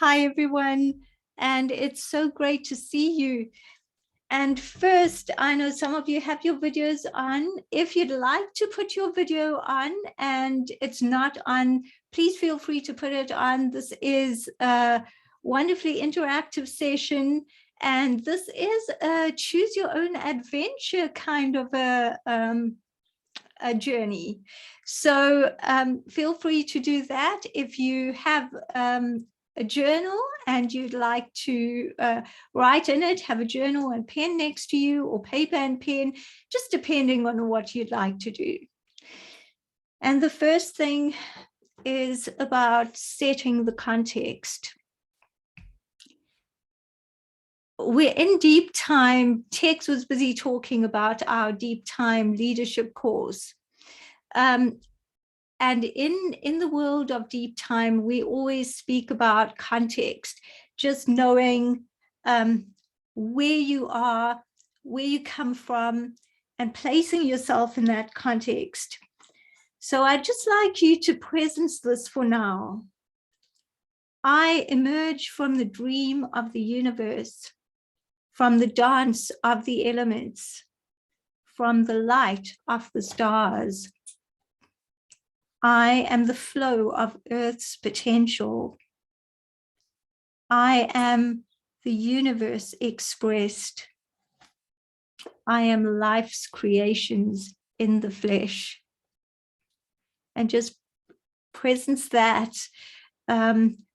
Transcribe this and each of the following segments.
Hi, everyone, and it's so great to see you. And first, I know some of you have your videos on. If you'd like to put your video on and it's not on, please feel free to put it on. This is a wonderfully interactive session, and this is a choose your own adventure kind of a journey. So feel free to do that. If you have a journal and you'd like to write in it, have a journal and pen next to you, or paper and pen, just depending on what you'd like to do. And the first thing is about setting the context. We're in deep time. Tex was busy talking about our deep time leadership course. And in the world of deep time, we always speak about context, just knowing where you are, where you come from, and placing yourself in that context. So I'd just like you to presence this for now. I emerge from the dream of the universe, from the dance of the elements, from the light of the stars. I am the flow of Earth's potential. I am the universe expressed. I am life's creations in the flesh. And just presence that.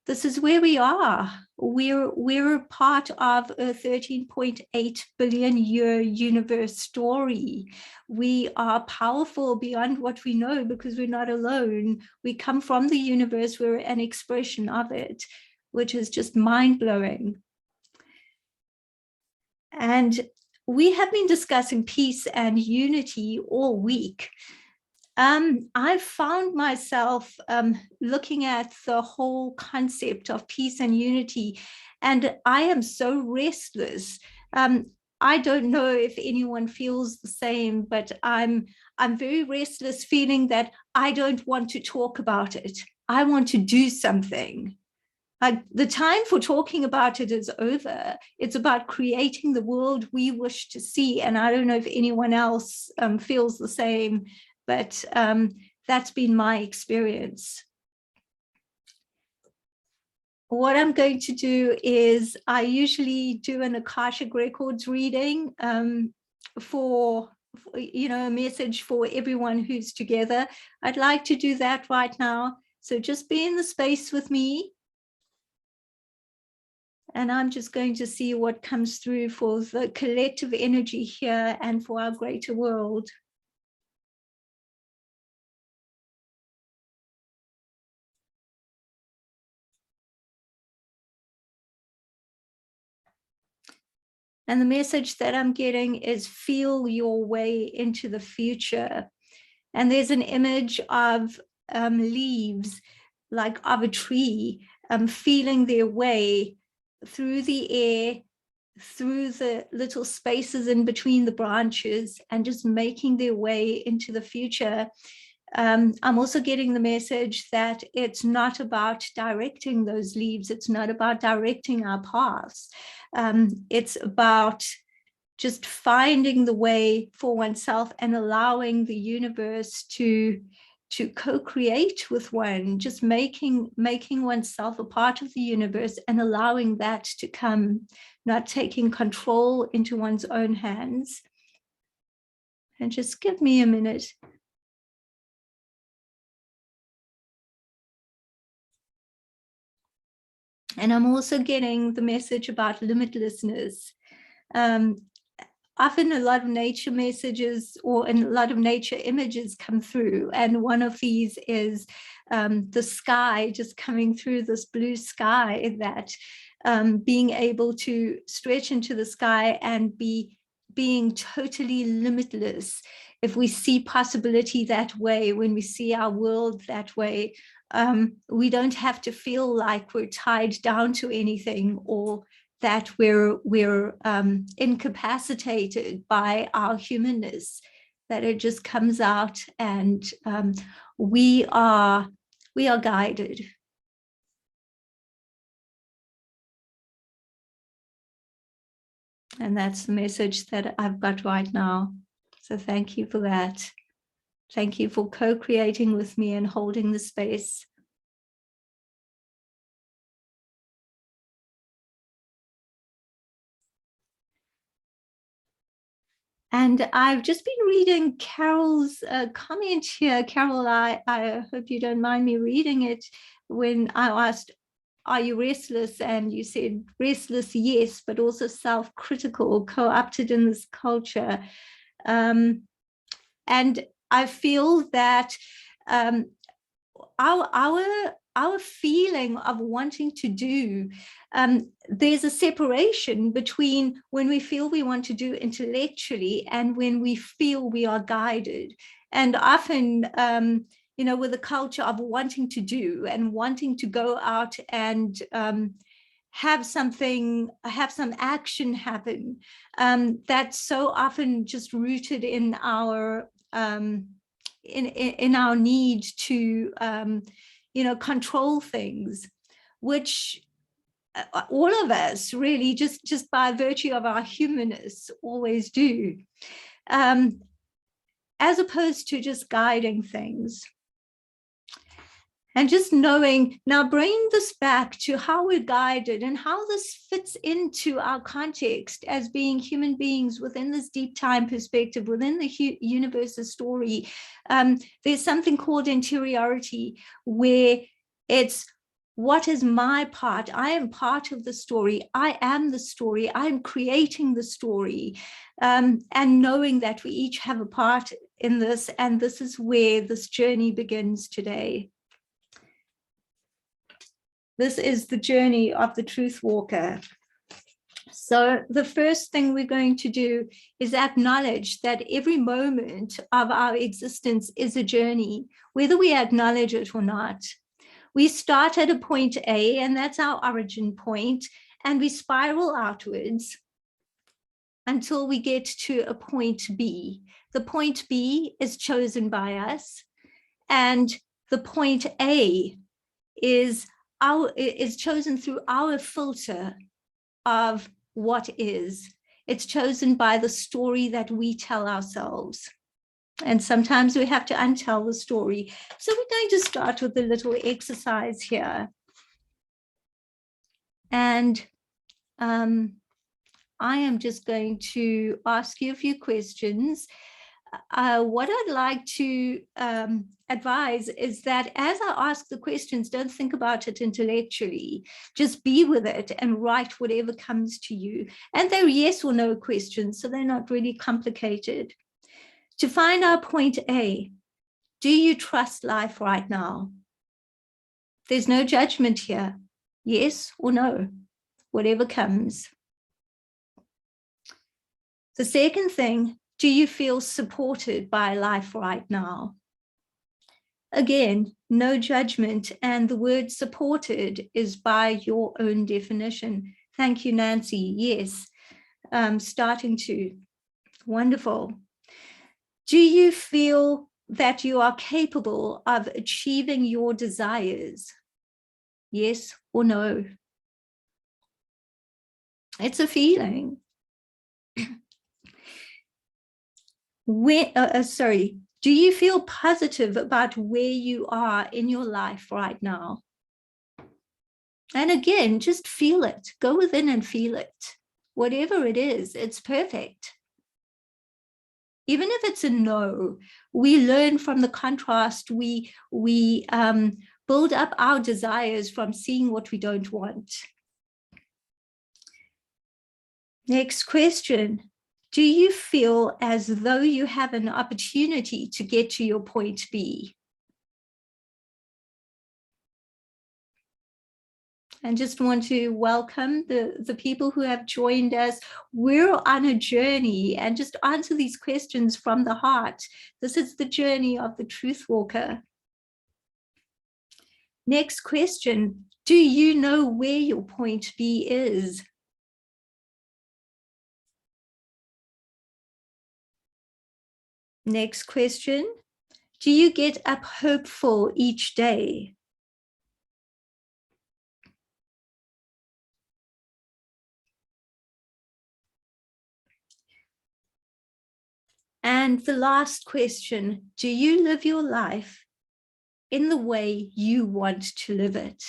This is where we are. We're a part of a 13.8 billion year universe story. We are powerful beyond what we know because we're not alone. We come from the universe. We're an expression of it, which is just mind-blowing. And we have been discussing peace and unity all week. I found myself looking at the whole concept of peace and unity, and I am so restless. I don't know if anyone feels the same, but I'm very restless, feeling that I don't want to talk about it. I want to do something. The time for talking about it is over. It's about creating the world we wish to see, and I don't know if anyone else feels the same. But that's been my experience. What I'm going to do is I usually do an Akashic Records reading for a message for everyone who's together. I'd like to do that right now. So just be in the space with me. And I'm just going to see what comes through for the collective energy here and for our greater world. And the message that I'm getting is feel your way into the future. And there's an image of leaves, like of a tree, feeling their way through the air, through the little spaces in between the branches, and just making their way into the future. I'm also getting the message that it's not about directing those leaves. It's not about directing our paths. It's about just finding the way for oneself and allowing the universe to co-create with one, just making oneself a part of the universe and allowing that to come, not taking control into one's own hands. And just give me a minute. And I'm also getting the message about limitlessness. often a lot of nature messages or a lot of nature images come through. And one of these is the sky, just coming through, this blue sky, that being able to stretch into the sky and being totally limitless. If we see possibility that way, when we see our world that way, we don't have to feel like we're tied down to anything, or that we're incapacitated by our humanness, that it just comes out, and we are guided. And that's the message that I've got right now. So thank you for that. Thank you for co-creating with me and holding the space. And I've just been reading Carol's comment here. Carol, I hope you don't mind me reading it. When I asked, are you restless? And you said restless, yes, but also self-critical, co-opted in this culture. And I feel that our feeling of wanting to do, there's a separation between when we feel we want to do intellectually and when we feel we are guided. And often, you know, with the culture of wanting to do and wanting to go out and have some action happen, that's so often just rooted in our in our need to you know, control things, which all of us really just by virtue of our humanness always do, as opposed to just guiding things. And just knowing, now bring this back to how we're guided and how this fits into our context as being human beings within this deep time perspective, within the universe's story. There's something called interiority, where it's, what is my part? I am part of the story. I am the story. I'm creating the story. And knowing that we each have a part in this, and this is where this journey begins today. This is the journey of the truth walker. So the first thing we're going to do is acknowledge that every moment of our existence is a journey, whether we acknowledge it or not. We start at a point A, and that's our origin point, and we spiral outwards until we get to a point B. The point B is chosen by us, and the point A is chosen through our filter of what is. It's chosen by the story that we tell ourselves. And sometimes we have to untell the story. So we're going to start with a little exercise here. And I am just going to ask you a few questions. What I'd like to advise is that as I ask the questions, don't think about it intellectually. Just be with it and write whatever comes to you. And they're yes or no questions, so they're not really complicated. To find our point A, do you trust life right now? There's no judgment here. Yes or no, whatever comes. The second thing, do you feel supported by life right now? Again, no judgment, and the word supported is by your own definition. Thank you, Nancy. Yes, starting to. Wonderful. Do you feel that you are capable of achieving your desires? Yes or no? It's a feeling. Do you feel positive about where you are in your life right now? And again, just feel it. Go within and feel it. Whatever it is, it's perfect. Even if it's a no, we learn from the contrast. We build up our desires from seeing what we don't want. Next question. Do you feel as though you have an opportunity to get to your point B? And just want to welcome the people who have joined us. We're on a journey, and just answer these questions from the heart. This is the journey of the truth walker. Next question, do you know where your point B is? Next question, do you get up hopeful each day? And the last question, do you live your life in the way you want to live it?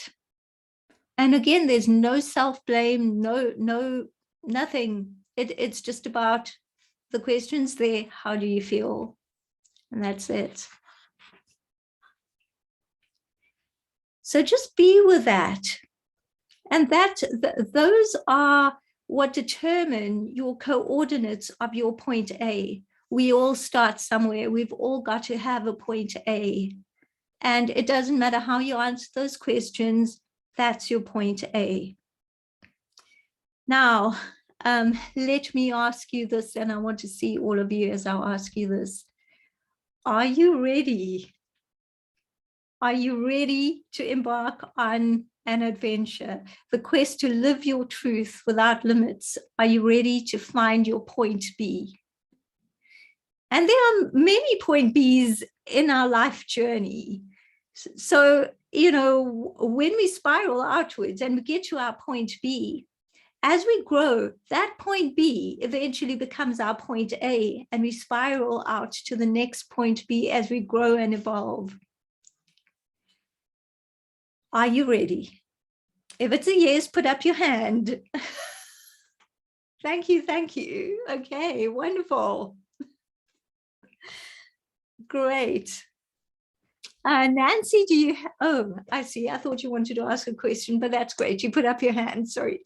And again, there's no self-blame, nothing. It's just about the questions there. How do you feel? And that's it. So just be with that. And those are what determine your coordinates of your point A. We all start somewhere. We've all got to have a point A. And it doesn't matter how you answer those questions, that's your point A. Now, let me ask you this, and I want to see all of you as I'll ask you this. Are you ready? Are you ready to embark on an adventure? The quest to live your truth without limits. Are you ready to find your point B? And there are many point Bs in our life journey. So, you know, when we spiral outwards and we get to our point B, as we grow, that point B eventually becomes our point A, and we spiral out to the next point B as we grow and evolve. Are you ready? If it's a yes, put up your hand. Thank you, thank you. Okay, wonderful. Great. Nancy, do you, oh, I see. I thought you wanted to ask a question, but that's great. You put up your hand, sorry.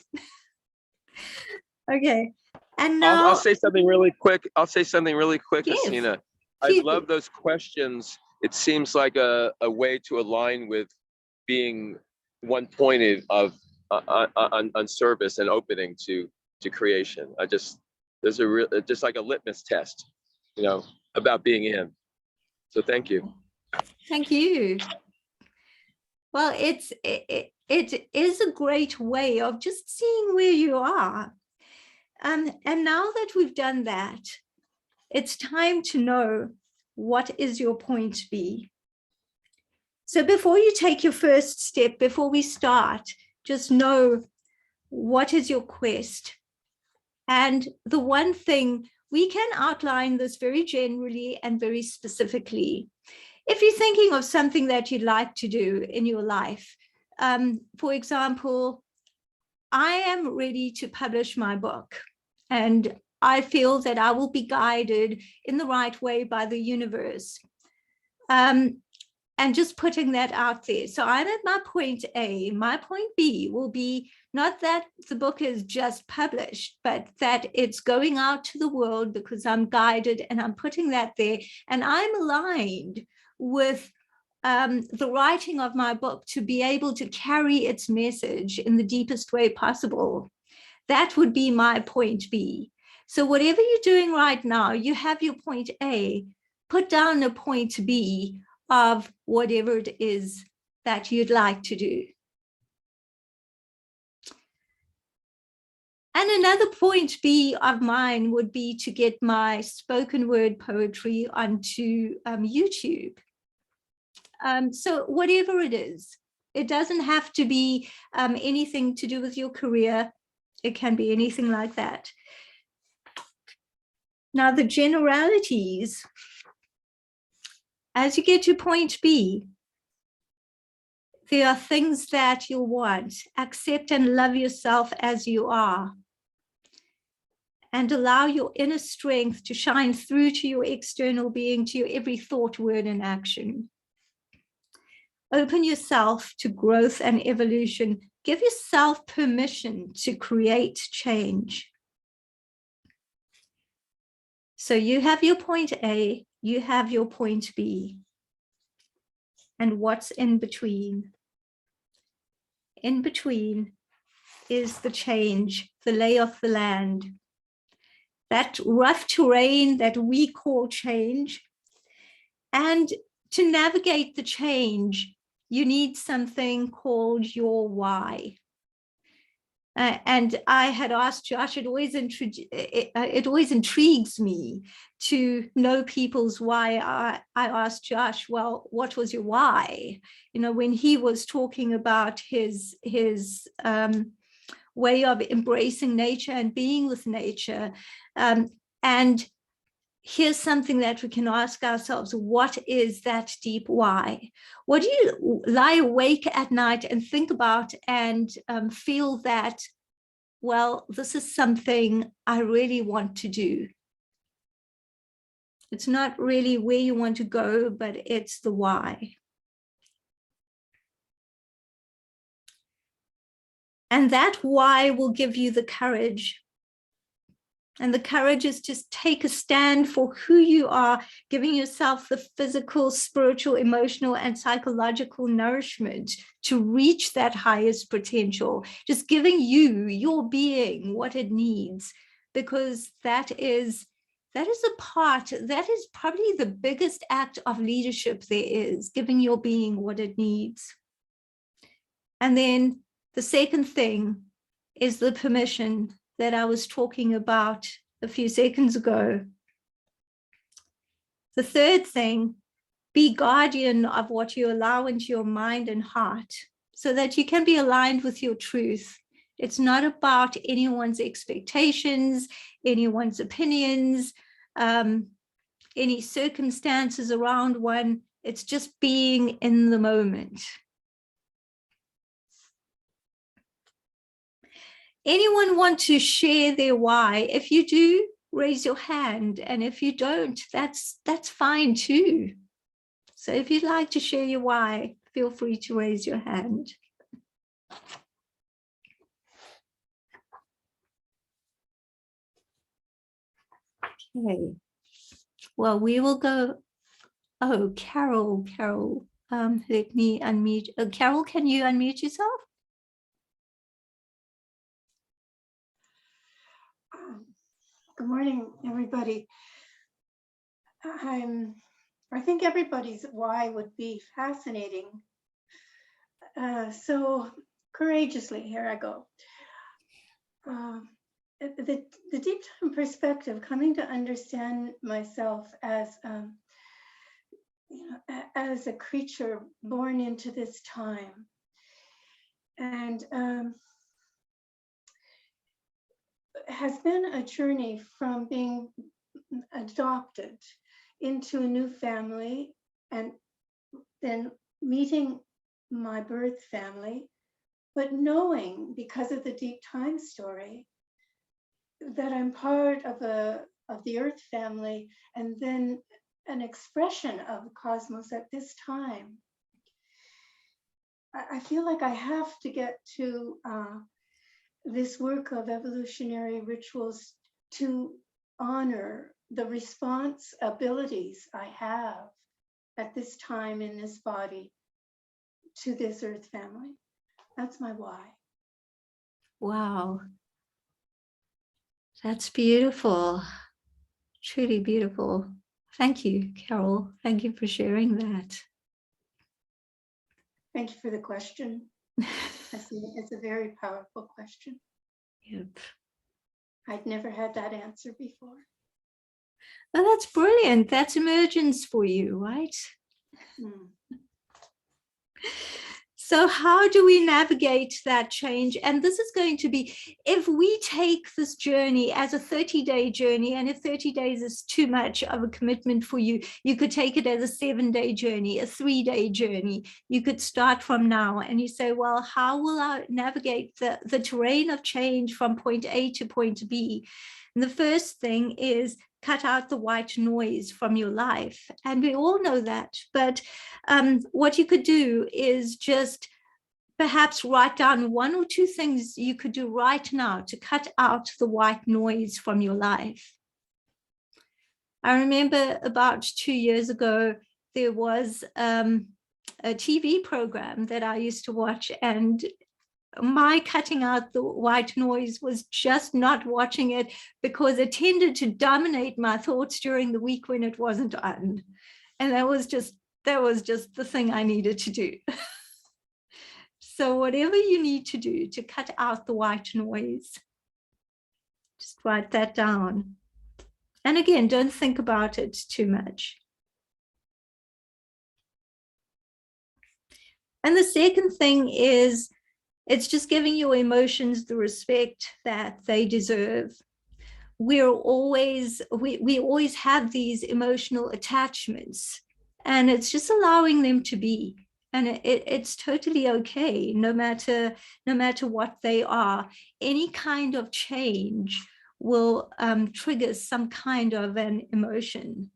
Okay, and now- I'll say something really quick. Yes, Haseena. I love those questions. It seems like a way to align with being one-pointed on service and opening to creation. There's just like a litmus test, you know, about being in. So thank you. Thank you. Well, it is a great way of just seeing where you are. And now that we've done that, it's time to know what is your point B. So before you take your first step, before we start, just know what is your quest. And the one thing, we can outline this very generally and very specifically. If you're thinking of something that you'd like to do in your life, for example, I am ready to publish my book, and I feel that I will be guided in the right way by the universe. And just putting that out there. So I'm at my point A. My point B will be not that the book is just published, but that it's going out to the world because I'm guided and I'm putting that there. And I'm aligned with the writing of my book to be able to carry its message in the deepest way possible. That would be my point B. So whatever you're doing right now, you have your point A, put down a point B of whatever it is that you'd like to do. And another point B of mine would be to get my spoken word poetry onto YouTube. So whatever it is, it doesn't have to be anything to do with your career. It can be anything like that. Now, the generalities, as you get to point B, there are things that you'll want. Accept and love yourself as you are. And allow your inner strength to shine through to your external being, to your every thought, word, and action. Open yourself to growth and evolution. Give yourself permission to create change. So you have your point A, you have your point B. And what's in between? In between is the change, the lay of the land. That rough terrain that we call change. And to navigate the change, you need something called your why. And I had asked Josh, it always intrigues me to know people's why. I asked Josh, well, what was your why? You know, when he was talking about his way of embracing nature and being with nature. And here's something that we can ask ourselves: what is that deep why? What do you lie awake at night and think about and feel that, well, this is something I really want to do? It's not really where you want to go, but it's the why. And that why will give you the courage. And the courage is to take a stand for who you are, giving yourself the physical, spiritual, emotional, and psychological nourishment to reach that highest potential, just giving you, your being, what it needs, because that is a part, that is probably the biggest act of leadership there is, giving your being what it needs. And then the second thing is the permission that I was talking about a few seconds ago. The third thing, be guardian of what you allow into your mind and heart so that you can be aligned with your truth. It's not about anyone's expectations, anyone's opinions, any circumstances around one. It's just being in the moment. Anyone want to share their why? If you do, raise your hand. And if you don't, that's fine too. So if you'd like to share your why, feel free to raise your hand. Okay. Well, we will go. Oh, Carol, let me unmute. Carol, can you unmute yourself? Good morning, everybody. I think everybody's why would be fascinating. So courageously, here I go. The deep time perspective, coming to understand myself as as a creature born into this time, and has been a journey from being adopted into a new family and then meeting my birth family, but knowing, because of the deep time story, that I'm part of the earth family and then an expression of the cosmos at this time. I feel like I have to get to this work of evolutionary rituals to honor the response abilities I have at this time in this body to this earth family. That's my why. Wow. That's beautiful. Truly beautiful. Thank you, Carol. Thank you for sharing that. Thank you for the question. It's a very powerful question. Yep. I'd never had that answer before. Oh, that's brilliant. That's emergence for you, right? So how do we navigate that change? And this is going to be, if we take this journey as a 30-day journey, and if 30 days is too much of a commitment for you, you could take it as a 7-day journey, a 3-day journey. You could start from now and you say, well, how will I navigate the terrain of change from point A to point B? And the first thing is cut out the white noise from your life. And we all know that. But what you could do is just perhaps write down 1 or 2 things you could do right now to cut out the white noise from your life. I remember about 2 years ago, there was a TV program that I used to watch, and my cutting out the white noise was just not watching it, because it tended to dominate my thoughts during the week when it wasn't on. And that was just the thing I needed to do. So whatever you need to do to cut out the white noise, just write that down. And again, don't think about it too much. And the second thing is, it's just giving your emotions the respect that they deserve. We always have these emotional attachments, and it's just allowing them to be. And it's totally okay, no matter what they are. Any kind of change will trigger some kind of an emotion,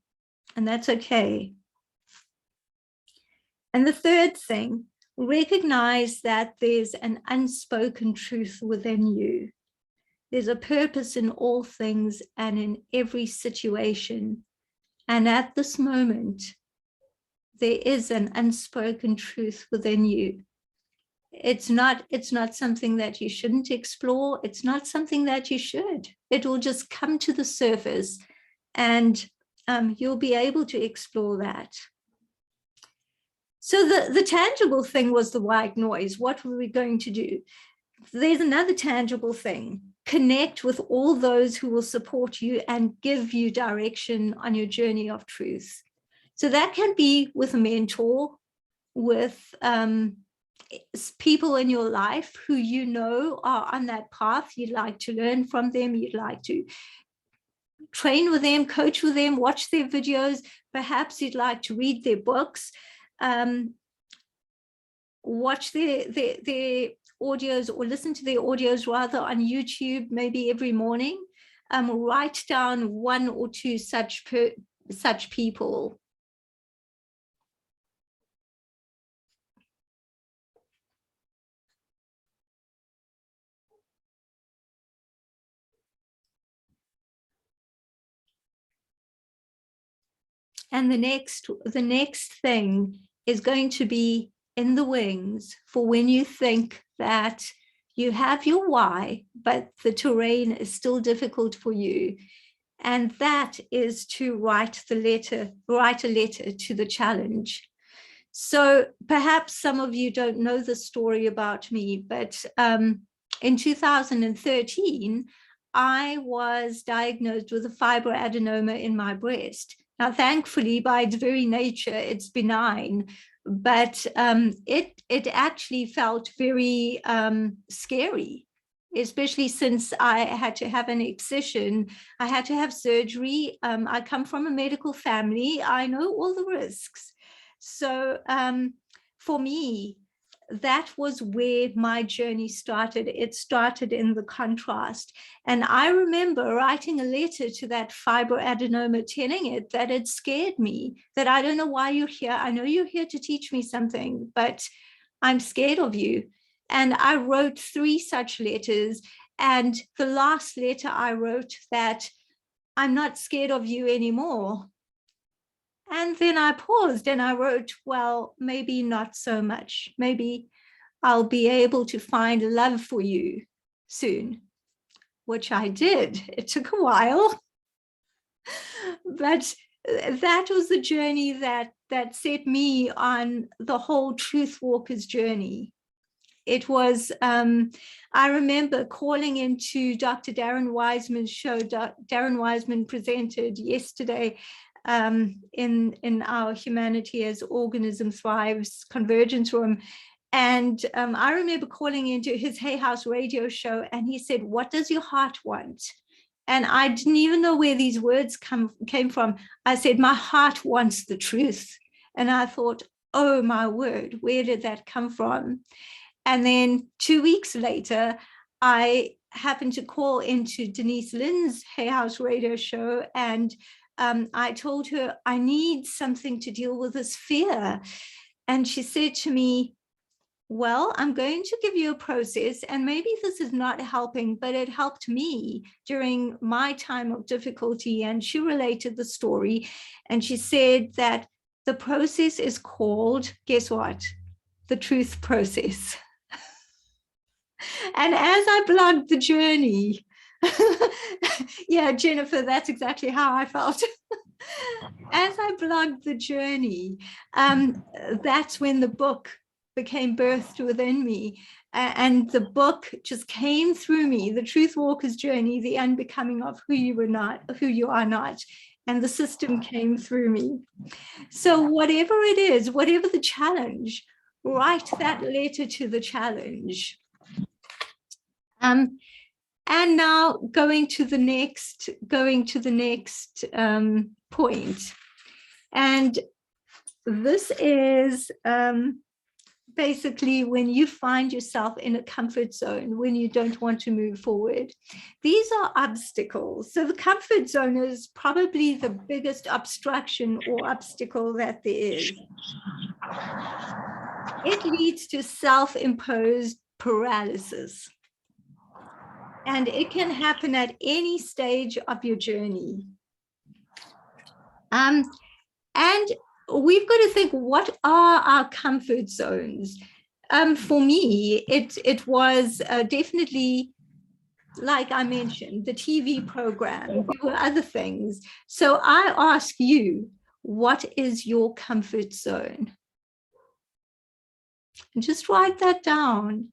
and that's okay. And the third thing, recognize that there's an unspoken truth within you. There's a purpose in all things and in every situation. And at this moment, there is an unspoken truth within you. It's not something that you shouldn't explore. It's not something that you should. It will just come to the surface, and you'll be able to explore that. So the tangible thing was the white noise. What were we going to do? There's another tangible thing. Connect with all those who will support you and give you direction on your journey of truth. So that can be with a mentor, with people in your life who you know are on that path. You'd like to learn from them. You'd like to train with them, coach with them, watch their videos. Perhaps you'd like to read their books. Watch their audios, or listen to their audios rather, on YouTube, maybe every morning. Write down 1 or 2 such people. And the next thing is going to be in the wings for when you think that you have your why, but the terrain is still difficult for you. And that is to write a letter to the challenge. So perhaps some of you don't know the story about me, but in 2013, I was diagnosed with a fibroadenoma in my breast. Now, thankfully, by its very nature, it's benign, but it actually felt very scary, especially since I had to have an excision. I had to have surgery. I come from a medical family. I know all the risks. So for me, that was where my journey started. It started in the contrast. And I remember writing a letter to that fibroadenoma, telling it that it scared me, that I don't know why you're here. I know you're here to teach me something, but I'm scared of you. And I wrote 3 such letters. And the last letter I wrote, that I'm not scared of you anymore. And then I paused and I wrote, well, maybe not so much. Maybe I'll be able to find love for you soon, which I did. It took a while, but that was the journey that set me on the whole Truth Walker's journey. It was, I remember calling into Dr. Darren Wiseman's show. Darren Wiseman presented yesterday in our Humanity as Organism Thrives convergence room. And I remember calling into his Hay House radio show, and he said, what does your heart want? And I didn't even know where these words came from. I said, my heart wants the truth. And I thought, oh my word, where did that come from? And then 2 weeks later, I happened to call into Denise Lynn's Hay House radio show, and I told her, I need something to deal with this fear. And she said to me, well, I'm going to give you a process, and maybe this is not helping, but it helped me during my time of difficulty. And she related the story, and she said that the process is called, guess what? The truth process. And as I blogged the journey, yeah, Jennifer, that's exactly how I felt. As I blogged the journey, that's when the book became birthed within me. And the book just came through me, The Truth Walker's Journey, the unbecoming of who you are not. And the system came through me. So whatever it is, whatever the challenge, write that letter to the challenge. And now going to the next point. And this is basically when you find yourself in a comfort zone, when you don't want to move forward. These are obstacles. So the comfort zone is probably the biggest obstruction or obstacle that there is. It leads to self-imposed paralysis. And it can happen at any stage of your journey. And we've got to think, what are our comfort zones? For me, it was definitely, like I mentioned, the TV program. There were other things. So I ask you, what is your comfort zone? And just write that down.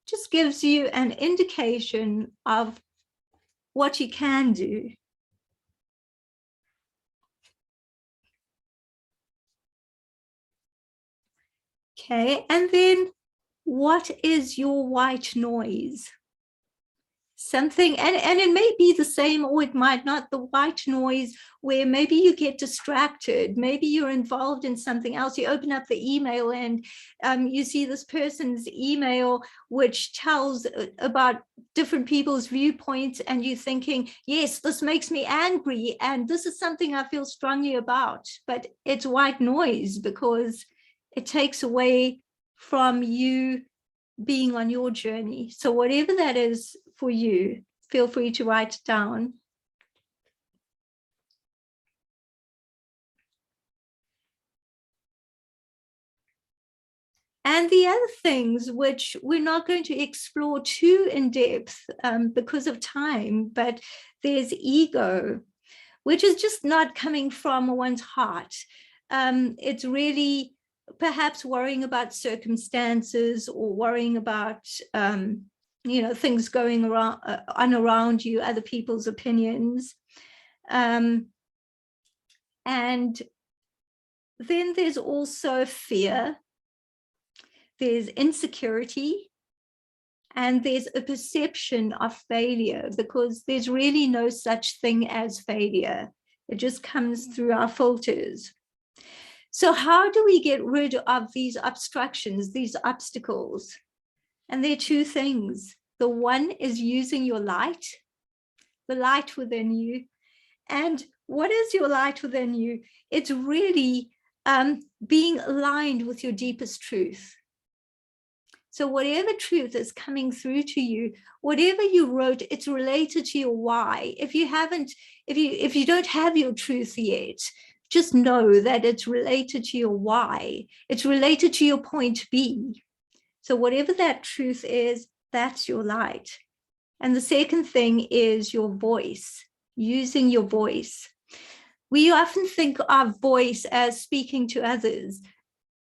Just gives you an indication of what you can do. Okay, and then what is your white noise? Something, and it may be the same or it might not, the white noise where maybe you get distracted, maybe you're involved in something else, you open up the email and you see this person's email which tells about different people's viewpoints, and you're thinking, yes, this makes me angry and this is something I feel strongly about, but it's white noise because it takes away from you being on your journey. So whatever that is for you, feel free to write it down. And the other things which we're not going to explore too in depth because of time, but there's ego, which is just not coming from one's heart. It's really perhaps worrying about circumstances or worrying about things going around you, other people's opinions. And then there's also fear, there's insecurity, and there's a perception of failure, because there's really no such thing as failure. It just comes through our filters. So how do we get rid of these obstructions, these obstacles? And there are two things. The one is using your light, the light within you. And what is your light within you? It's really being aligned with your deepest truth. So whatever truth is coming through to you, whatever you wrote, it's related to your why. If you don't have your truth yet, just know that it's related to your why. It's related to your point B. So whatever that truth is, that's your light. And the second thing is your voice, using your voice. We often think of voice as speaking to others,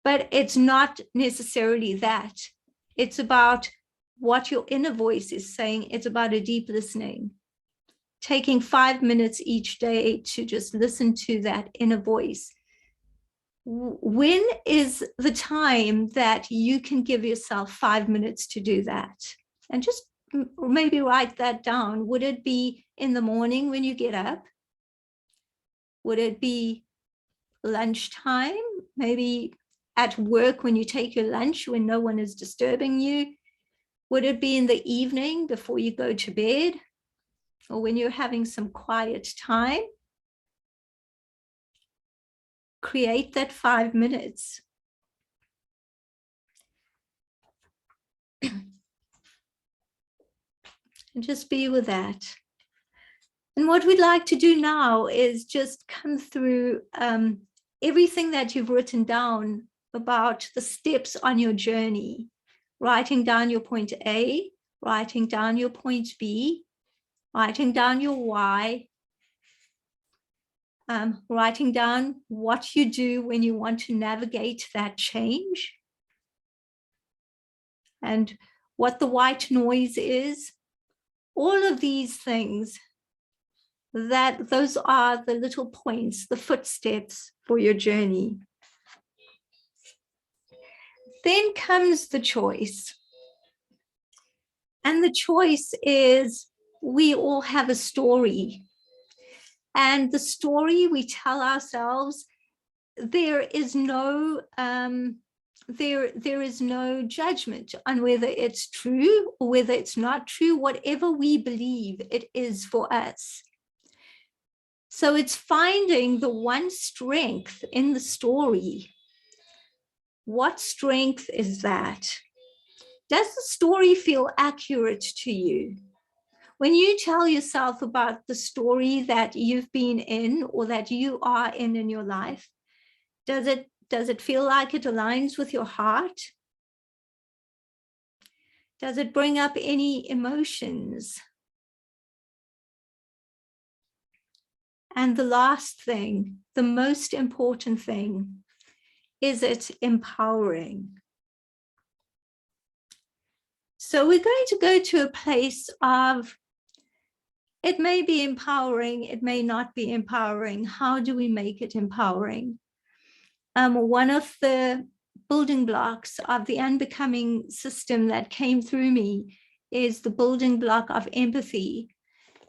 but it's not necessarily that. It's about what your inner voice is saying. It's about a deep listening. Taking 5 minutes each day to just listen to that inner voice. When is the time that you can give yourself 5 minutes to do that? And just maybe write that down. Would it be in the morning when you get up? Would it be lunchtime? Maybe at work when you take your lunch when no one is disturbing you? Would it be in the evening before you go to bed? Or when you're having some quiet time? Create that 5 minutes. And just be with that. And what we'd like to do now is just come through everything that you've written down about the steps on your journey, writing down your point A, writing down your point B, writing down your why, writing down what you do when you want to navigate that change, and what the white noise is. All of these things, those are the little points, the footsteps for your journey. Then comes the choice. And the choice is, we all have a story. And the story we tell ourselves, there is no judgment on whether it's true or whether it's not true. Whatever we believe it is for us. So it's finding the one strength in the story. What strength is that? Does the story feel accurate to you? When you tell yourself about the story that you've been in or that you are in your life, does it feel like it aligns with your heart? Does it bring up any emotions? And the last thing, the most important thing, is it empowering? So we're going to go to a place of, it may be empowering, it may not be empowering. How do we make it empowering? One of the building blocks of the unbecoming system that came through me is the building block of empathy.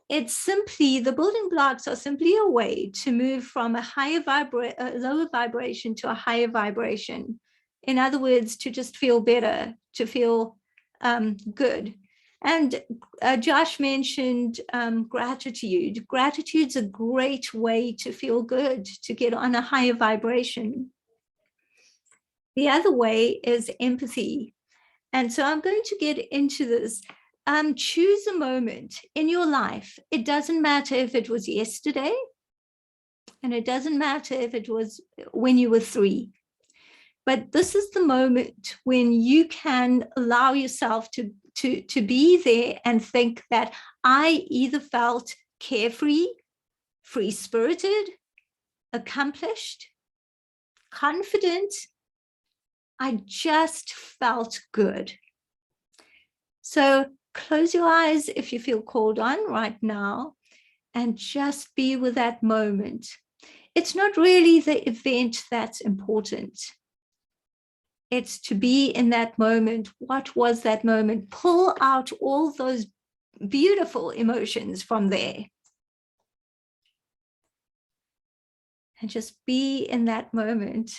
It's simply, the building blocks are simply a way to move from a lower vibration to a higher vibration. In other words, to just feel better, to feel good. And Josh mentioned gratitude. Gratitude's a great way to feel good, to get on a higher vibration. The other way is empathy. And so I'm going to get into this. Choose a moment in your life. It doesn't matter if it was yesterday, and it doesn't matter if it was when you were 3. But this is the moment when you can allow yourself to be there and think that I either felt carefree, free-spirited, accomplished, confident. I just felt good. So close your eyes if you feel called on right now, and just be with that moment. It's not really the event that's important. It's to be in that moment. What was that moment? Pull out all those beautiful emotions from there. And just be in that moment.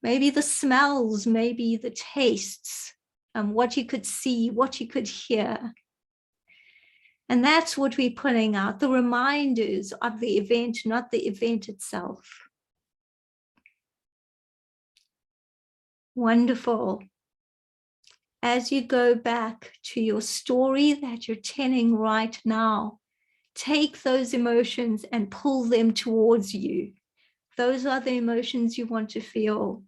Maybe the smells, maybe the tastes, what you could see, what you could hear. And that's what we're pulling out, the reminders of the event, not the event itself. Wonderful. As you go back to your story that you're telling right now, take those emotions and pull them towards you. Those are the emotions you want to feel.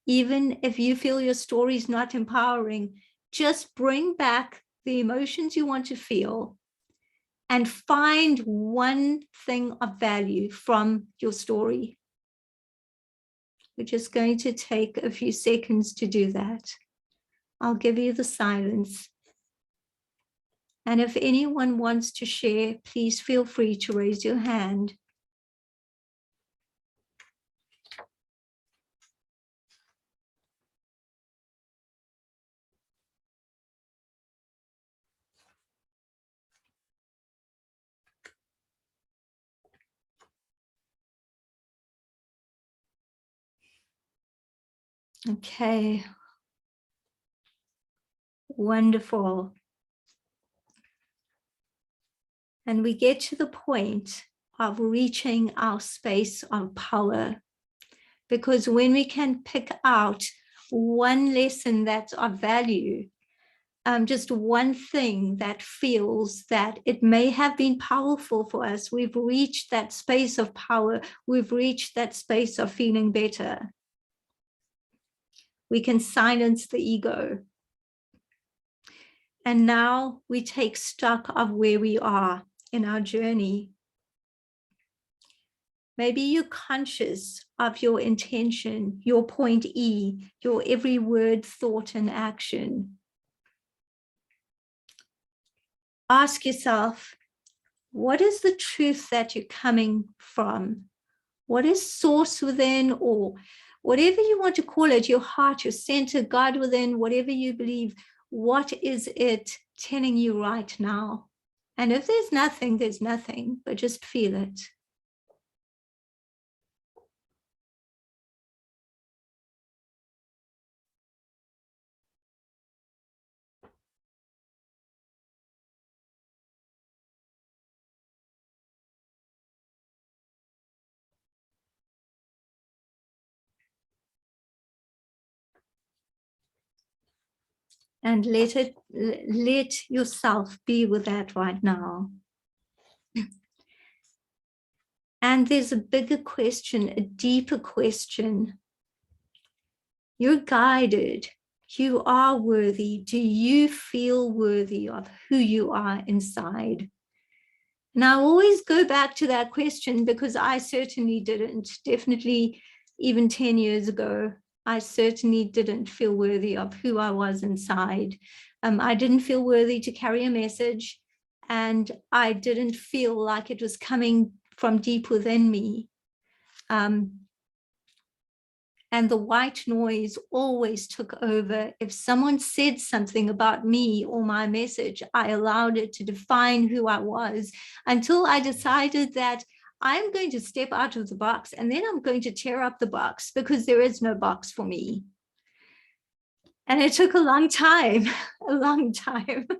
Even if you feel your story is not empowering, just bring back the emotions you want to feel and find one thing of value from your story. We're just going to take a few seconds to do that. I'll give you the silence. And if anyone wants to share, please feel free to raise your hand. Okay. Wonderful. And we get to the point of reaching our space of power. Because when we can pick out one lesson that's of value, just one thing that feels that it may have been powerful for us. We've reached that space of power. We've reached that space of feeling better. We can silence the ego. And now we take stock of where we are in our journey. Maybe you're conscious of your intention, your point E, your every word, thought, and action. Ask yourself, what is the truth that you're coming from? What is source within, or whatever you want to call it, your heart, your center, God within, whatever you believe, what is it telling you right now? And if there's nothing, but just feel it. And let yourself be with that right now. And there's a bigger question, a deeper question. You're guided. You are worthy. Do you feel worthy of who you are inside? And I always go back to that question because I certainly didn't. Definitely even 10 years ago, I certainly didn't feel worthy of who I was inside. I didn't feel worthy to carry a message, and I didn't feel like it was coming from deep within me. And the white noise always took over. If someone said something about me or my message, I allowed it to define who I was until I decided that I'm going to step out of the box, and then I'm going to tear up the box because there is no box for me. And it took a long time, a long time. And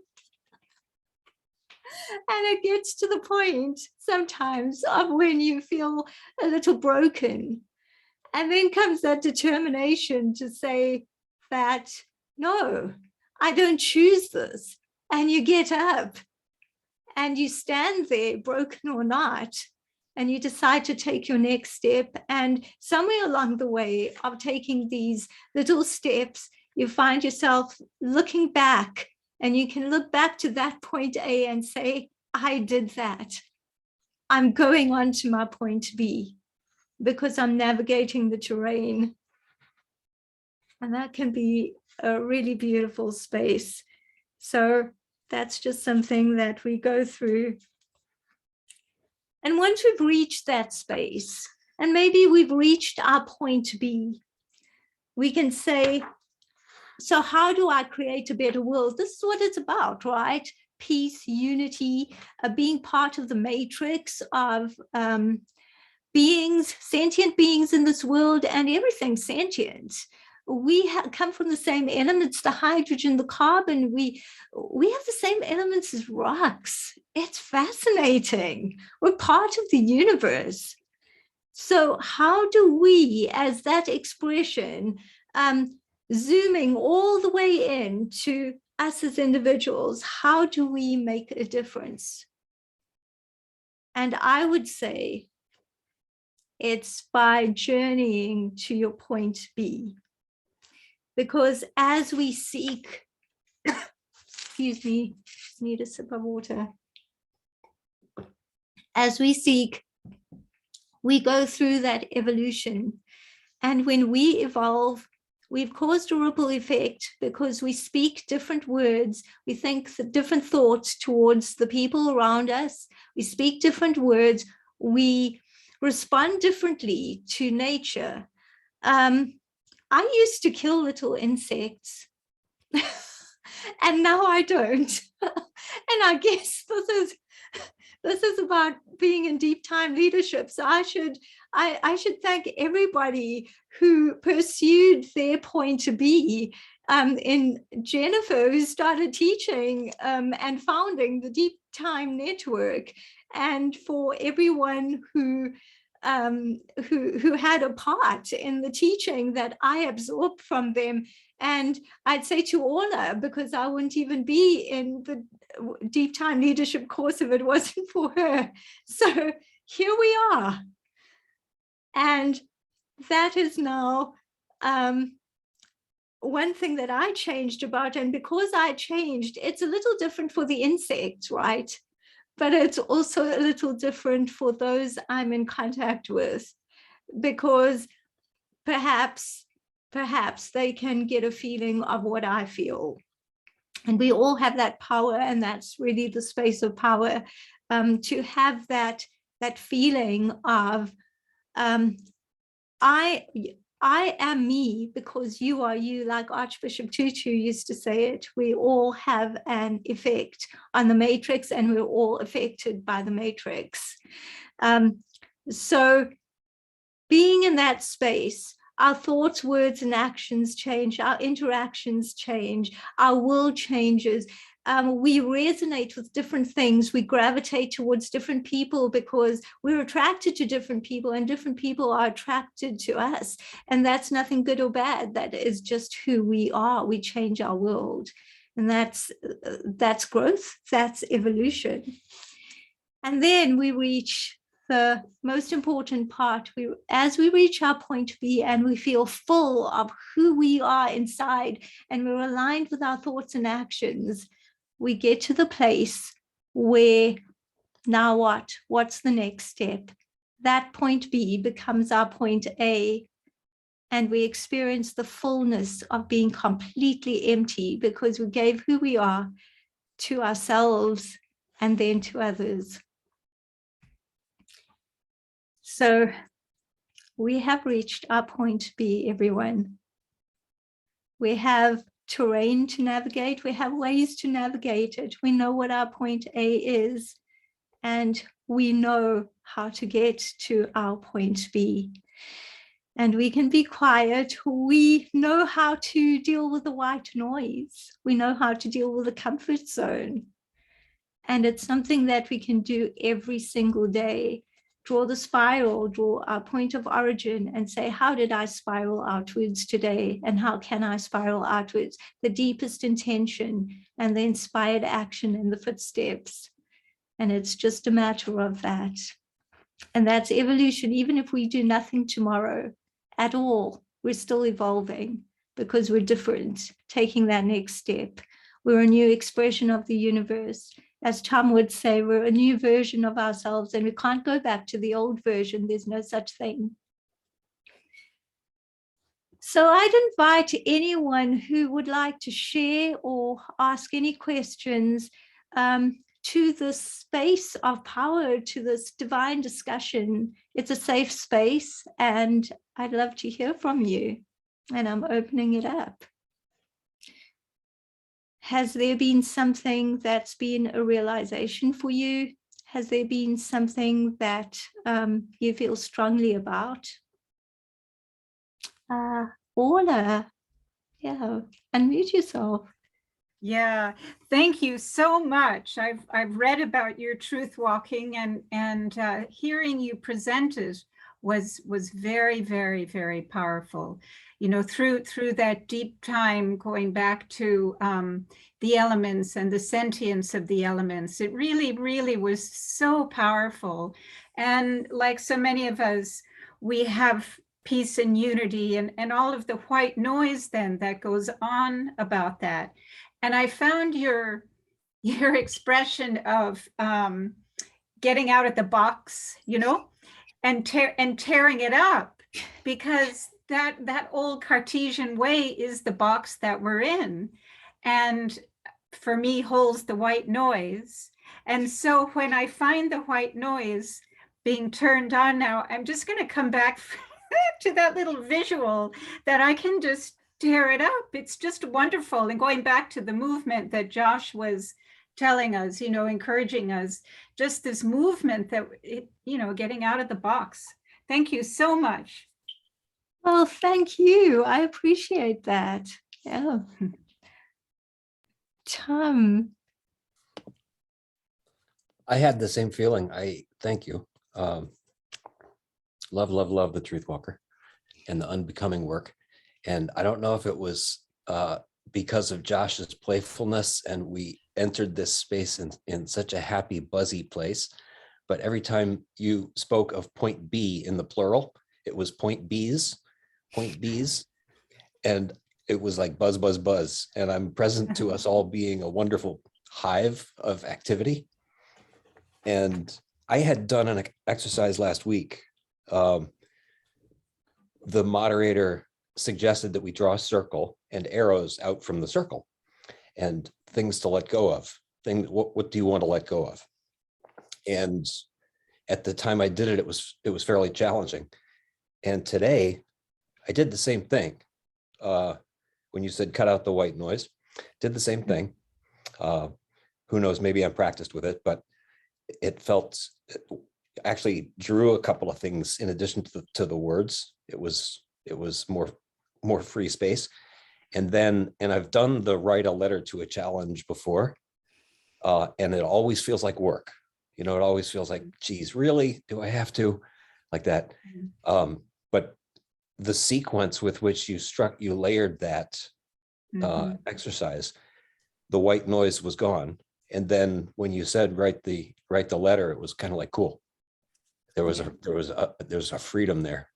it gets to the point sometimes of when you feel a little broken. And then comes that determination to say that, no, I don't choose this. And you get up and you stand there, broken or not, and you decide to take your next step. And somewhere along the way of taking these little steps, you find yourself looking back, and you can look back to that point A and say, I did that. I'm going on to my point B because I'm navigating the terrain. And that can be a really beautiful space. So that's just something that we go through. And once we've reached that space, and maybe we've reached our point B, we can say, so how do I create a better world? This is what it's about, right? Peace, unity, being part of the matrix of beings, sentient beings in this world, and everything sentient. We come from the same elements, the hydrogen, the carbon. We have the same elements as rocks. It's fascinating. We're part of the universe. So how do we, as that expression, zooming all the way in to us as individuals, how do we make a difference? And I would say it's by journeying to your point B. Because as we seek, excuse me, need a sip of water. As we seek, we go through that evolution. And when we evolve, we've caused a ripple effect because we speak different words. We think the different thoughts towards the people around us. We speak different words. We respond differently to nature. I used to kill little insects and now I don't. And I guess this is about being in deep time leadership. So I should thank everybody who pursued their point to be. In Jennifer, who started teaching and founding the Deep Time Network, and for everyone who who had a part in the teaching that I absorbed from them. And I'd say to Orla, because I wouldn't even be in the Deep Time Leadership course if it wasn't for her. So here we are. And that is now one thing that I changed about, and because I changed, it's a little different for the insects, right? But it's also a little different for those I'm in contact with, because perhaps they can get a feeling of what I feel. And we all have that power, and that's really the space of power, to have that feeling of I am me because you are you, like Archbishop Tutu used to say it. We all have an effect on the matrix, and we're all affected by the matrix. So being in that space, our thoughts, words, and actions change, our interactions change, our world changes. We resonate with different things. We gravitate towards different people because we're attracted to different people, and different people are attracted to us. And that's nothing good or bad. That is just who we are. We change our world. And that's growth, that's evolution. And then we reach the most important part. As we reach our point B and we feel full of who we are inside, and we're aligned with our thoughts and actions, we get to the place where, now what? What's the next step? That point B becomes our point A, and we experience the fullness of being completely empty because we gave who we are to ourselves and then to others. So we have reached our point B, everyone. We have terrain to navigate. We have ways to navigate it. We know what our point A is, and we know how to get to our point B. And we can be quiet. We know how to deal with the white noise. We know how to deal with the comfort zone. And it's something that we can do every single day. Draw the spiral, draw our point of origin, and say, how did I spiral outwards today? And how can I spiral outwards? The deepest intention and the inspired action in the footsteps. And it's just a matter of that. And that's evolution. Even if we do nothing tomorrow at all, we're still evolving because we're different, taking that next step. We're a new expression of the universe. As Tom would say, we're a new version of ourselves, and we can't go back to the old version. There's no such thing. So I'd invite anyone who would like to share or ask any questions to this space of power, to this divine discussion. It's a safe space, and I'd love to hear from you. And I'm opening it up. Has there been something that's been a realization for you? Has there been something that you feel strongly about? Orla, yeah, unmute yourself. Yeah, thank you so much. I've read about your truth walking, and hearing you present it was very, very, very powerful. You know, through that deep time, going back to the elements and the sentience of the elements, it really, really was so powerful. And like so many of us, we have peace and unity and all of the white noise then that goes on about that. And I found your expression of getting out of the box, you know, and tearing it up, because that old Cartesian way is the box that we're in, and for me holds the white noise. And so when I find the white noise being turned on now, I'm just going to come back to that little visual that I can just tear it up. It's just wonderful. And going back to the movement that Josh was telling us, you know, encouraging us, just this movement that, you know, getting out of the box. Thank you so much. Well, thank you. I appreciate that. Yeah. Tom. I had the same feeling. Thank you. Love, love, love the Truth Walker and the unbecoming work. And I don't know if it was because of Josh's playfulness and we entered this space in such a happy, buzzy place. But every time you spoke of point B in the plural, it was point B's. And it was like buzz, buzz, buzz. And I'm present to us all being a wonderful hive of activity. And I had done an exercise last week. The moderator suggested that we draw a circle and arrows out from the circle and things to let go of. What do you want to let go of? And at the time I did it, it was fairly challenging. And today I did the same thing. When you said cut out the white noise, did the same thing. Who knows, maybe I'm practiced with it, but it actually drew a couple of things in addition to the words. It was more free space. And I've done the write a letter to a challenge before. And it always feels like work. It always feels like, geez, really? Do I have to? Like that. But the sequence with which you layered that exercise, the white noise was gone. And then when you said write the letter, it was kind of like, cool. There was a freedom there.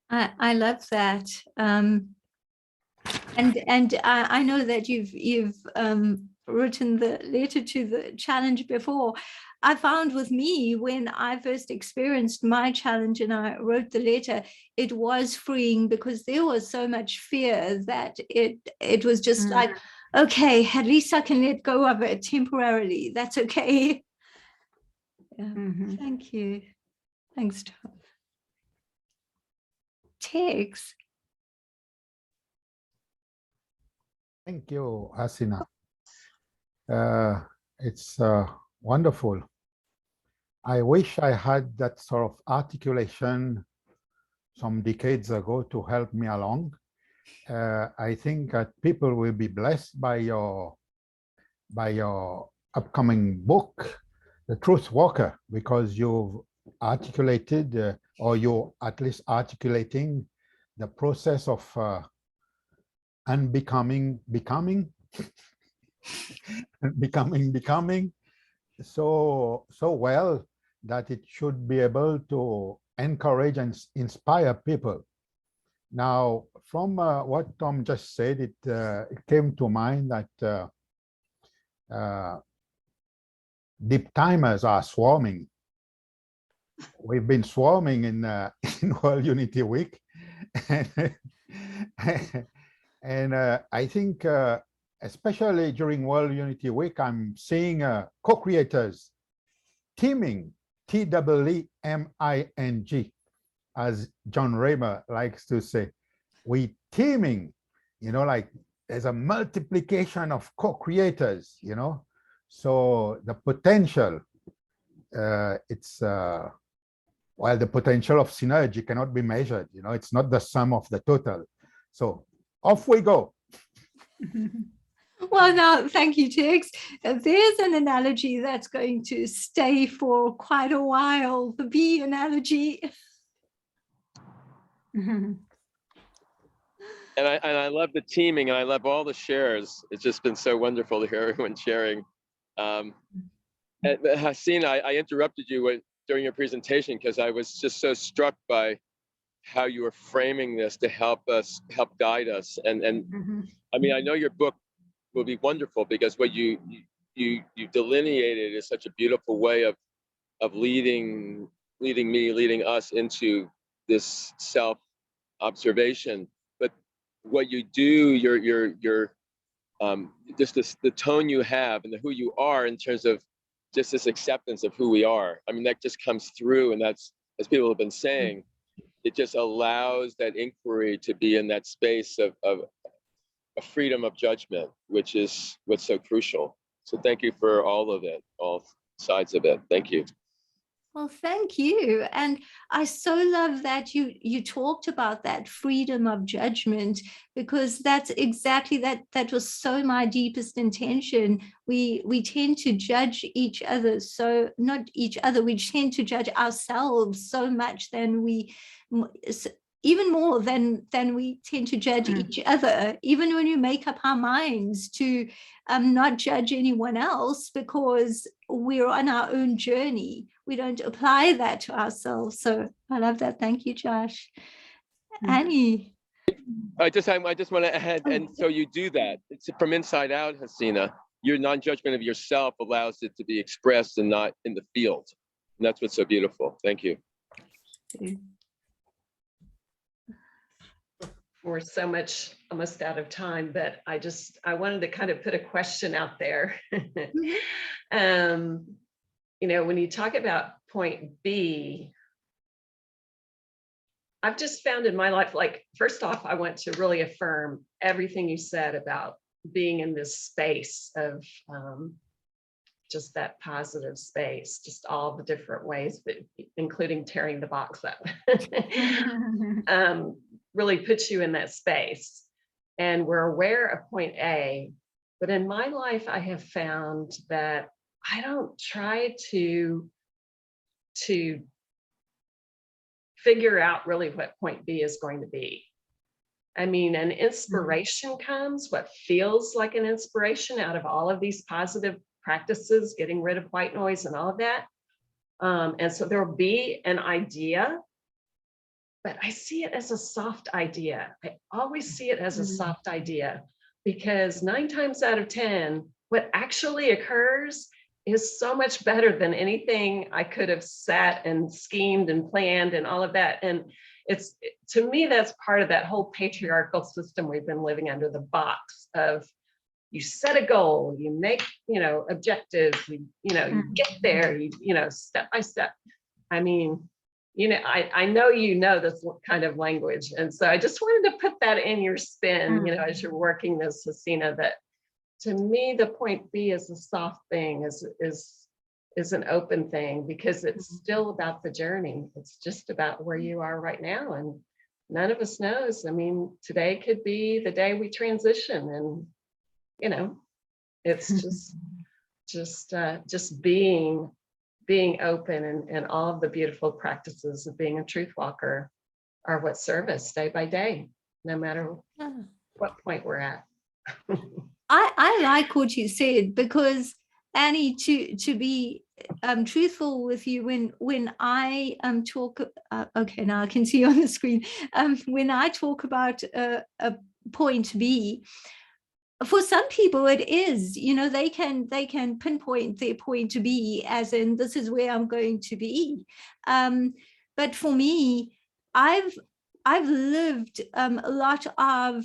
I love that. And I know that you've written the letter to the challenge before. I found with me, when I first experienced my challenge and I wrote the letter, it was freeing because there was so much fear that it was just like, okay, at least I can let go of it temporarily. That's okay. Yeah. Thank you. Thanks, Tom. Tex. Thank you, Haseena. It's wonderful. I wish I had that sort of articulation some decades ago to help me along. I think that people will be blessed by your upcoming book, The Truth Walker, because you've articulated, or you're at least articulating the process of unbecoming, becoming so well that it should be able to encourage and inspire people. Now, from what Tom just said, it came to mind that deep timers are swarming. We've been swarming in World Unity Week. And I think especially during World Unity Week, I'm seeing co-creators teaming, T-E-E-M-I-N-G, as John Raymer likes to say. We teaming, like there's a multiplication of co-creators, So the potential, the potential of synergy cannot be measured, it's not the sum of the total. So off we go. Well, now, thank you, Tex. There's an analogy that's going to stay for quite a while, the bee analogy. And I love the teaming, and I love all the shares. It's just been so wonderful to hear everyone sharing. Haseena, I interrupted you during your presentation because I was just so struck by how you were framing this to help guide us. And I mean, I know your book will be wonderful because what you delineated is such a beautiful way of leading us into this self-observation. But what you do, your just the tone you have and who you are in terms of just this acceptance of who we are. I mean, that just comes through, and that's, as people have been saying, it just allows that inquiry to be in that space of a freedom of judgment, which is what's so crucial. So thank you for all of it, all sides of it. Thank you. Well, thank you. And I so love that you talked about that freedom of judgment, because that's exactly that was so my deepest intention. We tend to judge each other, so not each other, we tend to judge ourselves so much than even more than we tend to judge each other, even when we make up our minds to not judge anyone else because we're on our own journey. We don't apply that to ourselves. So I love that. Thank you, Josh. Annie. I just want to add, and so you do that. It's from inside out, Haseena. Your non-judgment of yourself allows it to be expressed and not in the field. And that's what's so beautiful. Thank you. We're so much almost out of time, but I wanted to kind of put a question out there. You know, when you talk about point B, I've just found in my life, like, first off, I want to really affirm everything you said about being in this space of just that positive space, just all the different ways, but including tearing the box up. Really puts you in that space. And we're aware of point A, but in my life, I have found that I don't try to figure out really what point B is going to be. I mean, an inspiration comes, what feels like an inspiration out of all of these positive practices, getting rid of white noise and all of that. And so there will be an idea, but I see it as a soft idea. I always see it as a soft idea, because 9 times out of 10, what actually occurs is so much better than anything I could have sat and schemed and planned and all of that. And it's, to me, that's part of that whole patriarchal system we've been living under, the box of, you set a goal, you make, you know, objectives, you get there, you know, step by step. I mean, you know, I know you know this kind of language. And so I just wanted to put that in your spin, you know, as you're working this, Haseena, that to me, the point B is a soft thing, is an open thing, because it's still about the journey. It's just about where you are right now. And none of us knows. I mean, today could be the day we transition, and, you know, it's just being open, and all of the beautiful practices of being a truth walker are what serve us day by day, no matter what point we're at. I like what you said, because Annie, to be truthful with you, when I talk, okay, now I can see you on the screen. When I talk about a point B, for some people it is, you know, they can pinpoint their point to be, as in, this is where I'm going to be. But for me, I've lived a lot of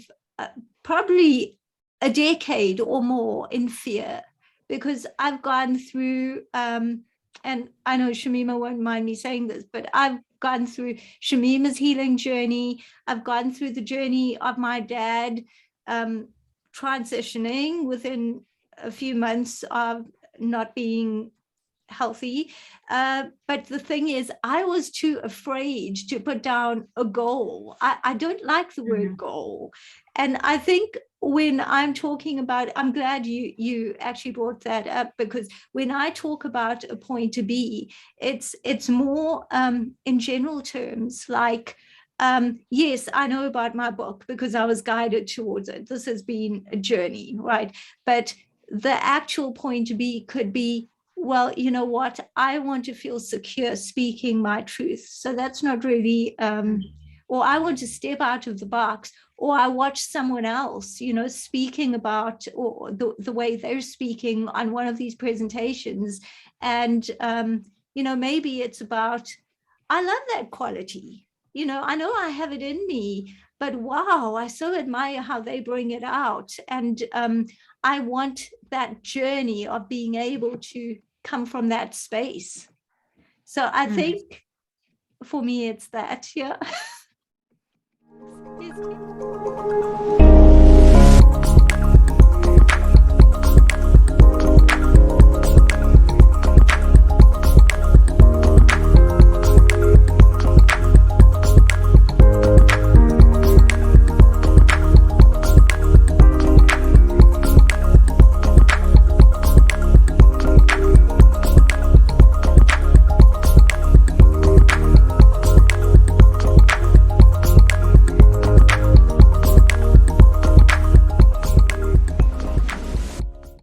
probably a decade or more in fear, because I've gone through, and I know Shamima won't mind me saying this, but I've gone through Shamima's healing journey. I've gone through the journey of my dad transitioning within a few months of not being healthy. But the thing is, I was too afraid to put down a goal. I don't like the word goal. And I think when I'm talking about, I'm glad you actually brought that up, because when I talk about a point to be, it's more in general terms, like, yes, I know about my book because I was guided towards it. This has been a journey, right? But the actual point to be could be, well, you know what, I want to feel secure speaking my truth. So that's not really, or I want to step out of the box, or I watch someone else, you know, speaking about, or the way they're speaking on one of these presentations. And, you know, maybe it's about, I love that quality. You know, I know I have it in me, but wow, I so admire how they bring it out. And I want that journey of being able to come from that space. So I think for me, it's that, yeah.